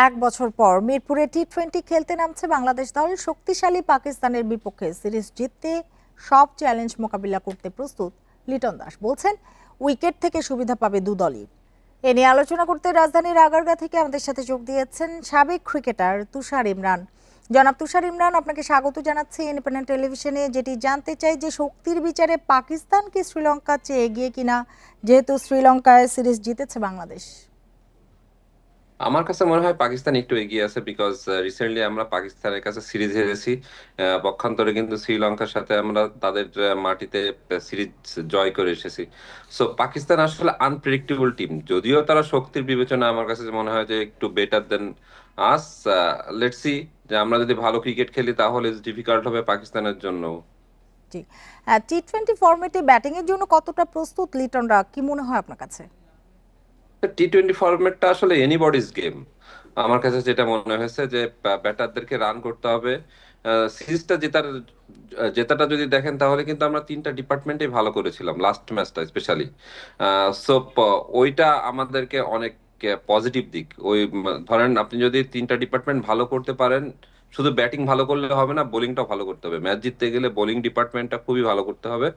এক বছর পর মিরপুরে টি-20 খেলতে নামছে বাংলাদেশ দল। শক্তিশালী পাকিস্তানের বিপক্ষে সিরিজ জিততে সব চ্যালেঞ্জ মোকাবিলা করতে প্রস্তুত লিটন দাস। বলছেন উইকেট থেকে সুবিধা পাবে দু দলই। এ নিয়ে আলোচনা করতে রাজধানীর আগারগাঁ থেকে আমাদের সাথে যোগ দিয়েছেন সাবেক ক্রিকেটার তুষার ইমরান। জনাব তুষার ইমরান, আপনাকে স্বাগত জানাচ্ছি ইন্ডিপেন্ডেন্ট টেলিভিশনে। যেটি জানতে চাই যে শক্তির বিচারে পাকিস্তান কি শ্রীলঙ্কার চেয়ে এগিয়ে কিনা, যেহেতু শ্রীলঙ্কায় সিরিজ জিতেছে বাংলাদেশ। আমার কাছে মনে হয় পাকিস্তান একটু এগিয়ে আছে, বিকজ রিসেন্টলি আমরা পাকিস্তানের কাছে সিরিজ হেরেছি। পক্ষান্তরে কিন্তু শ্রীলঙ্কার সাথে আমরা তাদের মাটিতে সিরিজ জয় করে এসেছি। সো পাকিস্তান আসলে আনপ্রেডিক্টেবল টিম, যদিও তারা শক্তির বিবেচনা আমার কাছে মনে হয় যে একটু better then us. Let's see, যে আমরা যদি ভালো ক্রিকেট খেলি তাহলে ডিফিকাল্ট হবে পাকিস্তানের জন্য। জি, টি-20 ফরম্যাটে ব্যাটিং এর জন্য কতটা প্রস্তুত লিটনরা, কি মনে হয় আপনার কাছে? টি-20 ফরম্যাটটা আসলে এনিবডিজ গেম। আমার কাছে যেটা মনে হয়েছে যে ব্যাটারদেরকে রান করতে হবে। সিরিজটা জেতাটা যদি দেখেন তাহলে কিন্তু আমরা তিনটা ডিপার্টমেন্টে ভালো করেছিলাম লাস্ট ম্যাচটা স্পেশালি। সো ওইটা আমাদেরকে অনেক পজিটিভ দিক। ধরেন আপনি যদি তিনটা ডিপার্টমেন্ট ভালো করতে পারেন, শুধু ব্যাটিং ভালো করলে হবে না, বোলিংটাও ভালো করতে হবে। ম্যাচ জিততে গেলে বোলিং ডিপার্টমেন্টটা খুবই ভালো করতে হবে।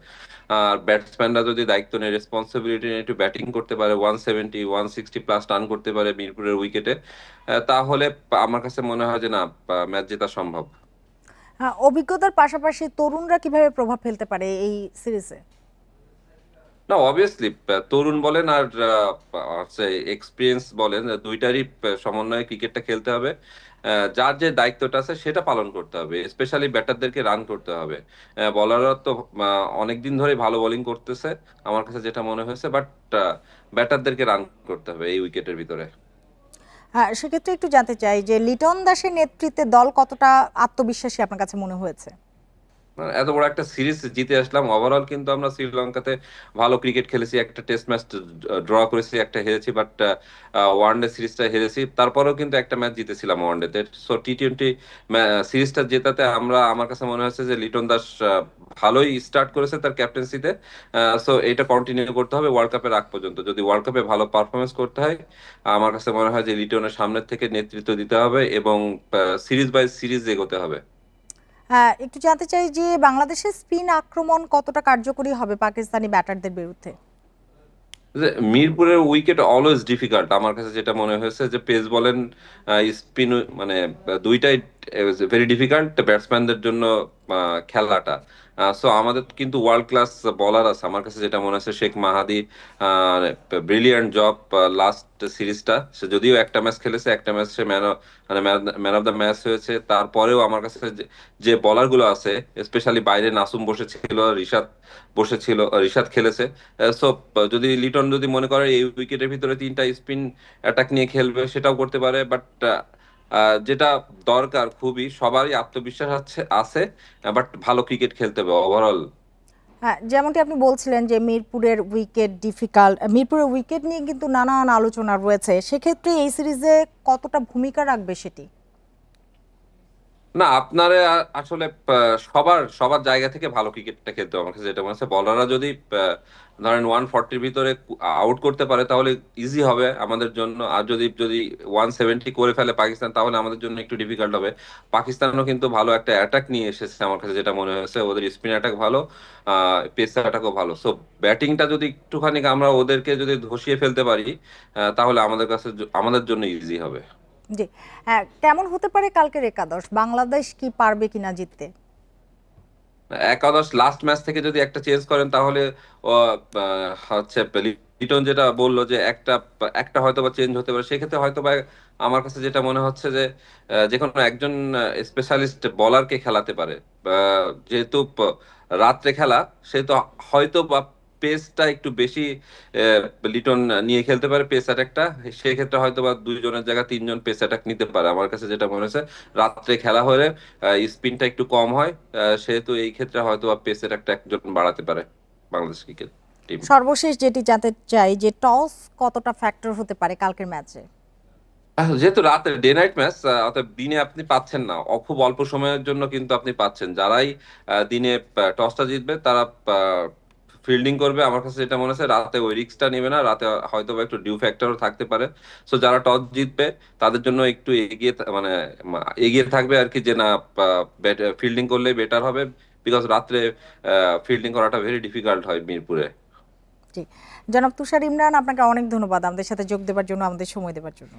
আর ব্যাটসম্যানরা যদি দায়িত্ব নেয়, রেসপন্সিবিলিটি নিয়ে একটু ব্যাটিং করতে পারে, 170 160 প্লাস রান করতে পারে মিরপুরের উইকেটে, তাহলে আমার কাছে মনে হয় যে না, ম্যাচ জেতা সম্ভব। অভিজ্ঞতার পাশাপাশি তরুণরা কিভাবে প্রভাব ফেলতে পারে এই সিরিজে? না, অবভিয়াসলি তরুণ বলেন আর হচ্ছে এক্সপিরিয়েন্স বলেন, দুইটারই সমন্বয়ে ক্রিকেটটা খেলতে হবে। যার যে দায়িত্বটা আছে সেটা পালন করতে হবে, স্পেশালি ব্যাটারদেরকে রান করতে হবে। বলাররা তো অনেকদিন ধরে ভালো বোলিং করতেছে আমার কাছে যেটা মনে হয়েছে, বাট ব্যাটারদেরকে রান করতে হবে এই উইকেটের ভিতরে। সেক্ষেত্রে একটু জানতে চাই যে লিটন দাসের নেতৃত্বে দল কতটা আত্মবিশ্বাসী আপনার কাছে মনে হয়েছে? এত বড় একটা সিরিজ জিতে আসলাম। ওভারঅল কিন্তু আমরা শ্রীলঙ্কাতে ভালো ক্রিকেট খেলেছি, একটা টেস্ট ম্যাচ ড্র করেছি, একটা হেরেছি, বাট ওয়ানডে সিরিজটা হেরেছি। তারপরেও কিন্তু একটা ম্যাচ জিতেছিলাম ওয়ানডেতে। সো টি-20 সিরিজটা জেতাতে আমার কাছে মনে হচ্ছে যে লিটন দাস ভালোই স্টার্ট করেছে তার ক্যাপ্টেন্সিতে। সো এটা কন্টিনিউ করতে হবে ওয়ার্ল্ড কাপের আগ পর্যন্ত। যদি ওয়ার্ল্ড কাপে ভালো পারফরমেন্স করতে হয়, আমার কাছে মনে হয় যে লিটনের সামনের থেকে নেতৃত্ব দিতে হবে এবং সিরিজ বাই সিরিজ এগোতে হবে। একটু জানতে চাই যে বাংলাদেশের স্পিন আক্রমণ কতটা কার্যকরী হবে পাকিস্তানি ব্যাটারদের বিরুদ্ধে? যে মিরপুরের উইকেট অলওয়েজ ডিফিকাল্ট। আমার কাছে যেটা মনে হয়েছে যে পেস বলেন, স্পিন, মানে দুইটাই ভেরি ডিফিকাল্ট ব্যাটসম্যানদের জন্য খেলাটা। সো আমাদের কিন্তু ওয়ার্ল্ড ক্লাস বলার আছে। আমার কাছে যেটা মনে হচ্ছে শেখ মাহাদি ব্রিলিয়ান্ট জব লাস্ট সিরিজটা। সে যদিও একটা ম্যাচ খেলেছে, একটা ম্যাচ সে মানে ম্যান অফ দ্য ম্যাচ হয়েছে, তারপরেও আমার কাছে যে বলার গুলো আছে, স্পেশালি বাইরে নাসুম বসেছিল, ঋষাদ খেলেছে। সো যদি লিটন যদি মনে করে এই উইকেটের ভিতরে তিনটা স্পিন অ্যাটাক নিয়ে খেলবে, সেটাও করতে পারে। বাট যেটা দরকার, খুবই সবারই আত্মবিশ্বাস আছে, বাট ভালো ক্রিকেট খেলতে হবে ওভারঅল। যেমনটি আপনি বলছিলেন যে মিরপুরের উইকেট ডিফিকাল্ট, মিরপুরের উইকেট নিয়ে কিন্তু নানান আলোচনা রয়েছে। সেক্ষেত্রে এই সিরিজে কতটা ভূমিকা রাখবে সেটি? না, আপনার আসলে সবার সবার জায়গা থেকে ভালো ক্রিকেটটা খেলতে হবে। আমার কাছে যেটা মনে হচ্ছে, বলাররা যদি ধরেন 140 ভিতরে আউট করতে পারে তাহলে ইজি হবে আমাদের জন্য। আর যদি যদি 170 করে ফেলে পাকিস্তান, তাহলে আমাদের জন্য একটু ডিফিকাল্ট হবে। পাকিস্তানও কিন্তু ভালো একটা অ্যাটাক নিয়ে এসেছে, আমার কাছে যেটা মনে হয়েছে ওদের স্পিন অ্যাটাক ভালো, পেস অ্যাটাকও ভালো। সো ব্যাটিংটা যদি একটুখানি আমরা ওদেরকে যদি ধসিয়ে ফেলতে পারি, তাহলে আমাদের কাছে আমাদের জন্য ইজি হবে। জি, কেমন হতে পারে কালকের একাদশ? বাংলাদেশ কি পারবে কিনা জিততে? একাদশ লাস্ট ম্যাচ থেকে যদি একটা চেঞ্জ করেন তাহলে ও, হচ্ছে লিটন যেটা বললো যে একটা একটা হয়তো বা চেঞ্জ হতে পারে, সেক্ষেত্রে হয়তো বা আমার কাছে যেটা মনে হচ্ছে যে যে কোনো একজন স্পেশালিস্ট বলারকে খেলাতে পারে। যেহেতু রাত্রে খেলা, সেহেতু হয়তো বা পেসটা একটু বেশি লিটন নিয়ে খেলতে পারে, পেস অ্যাটাকটা। সেক্ষেত্রে হয়তো বা দুইজনের জায়গায় তিনজন পেস অ্যাটাক নিতে পারে। আমার কাছে যেটা মনে হচ্ছে রাত্রে খেলা হলে স্পিনটা একটু কম হয়, সেহেতু এই ক্ষেত্রে হয়তো বা পেসের একজন বাড়াতে পারে বাংলাদেশ ক্রিকেট টিম। সর্বশেষ যেটি জানতে চাই যে টস কতটা ফ্যাক্টর হতে পারে কালকের ম্যাচে? যেহেতু রাতে ডে নাইট ম্যাচ, অর্থাৎ দিনে আপনি পাচ্ছেন না, খুব অল্প সময়ের জন্য কিন্তু আপনি পাচ্ছেন। যারাই দিনে টসটা জিতবে তারা ফিল্ডিং করবে, আমার কাছে যেটা মনে হচ্ছে রাতে ওই রিস্কটা নেবে না, রাতে হয়তো বা একটু ডিউ ফ্যাক্টরও থাকতে পারে। সো যারা টস জিতবে তাদের জন্য একটু মানে এগিয়ে থাকবে আর কি, যে না ফিল্ডিং করলে বেটার হবে, বিকজ রাত্রে ফিল্ডিং করাটা ভেরি ডিফিকাল্ট হয় মিরপুরে। জি, জনাব তুষার ইমরান, আপনাকে অনেক ধন্যবাদ আমাদের সাথে যোগ দেওয়ার জন্য, আমাদের সময় দেওয়ার জন্য।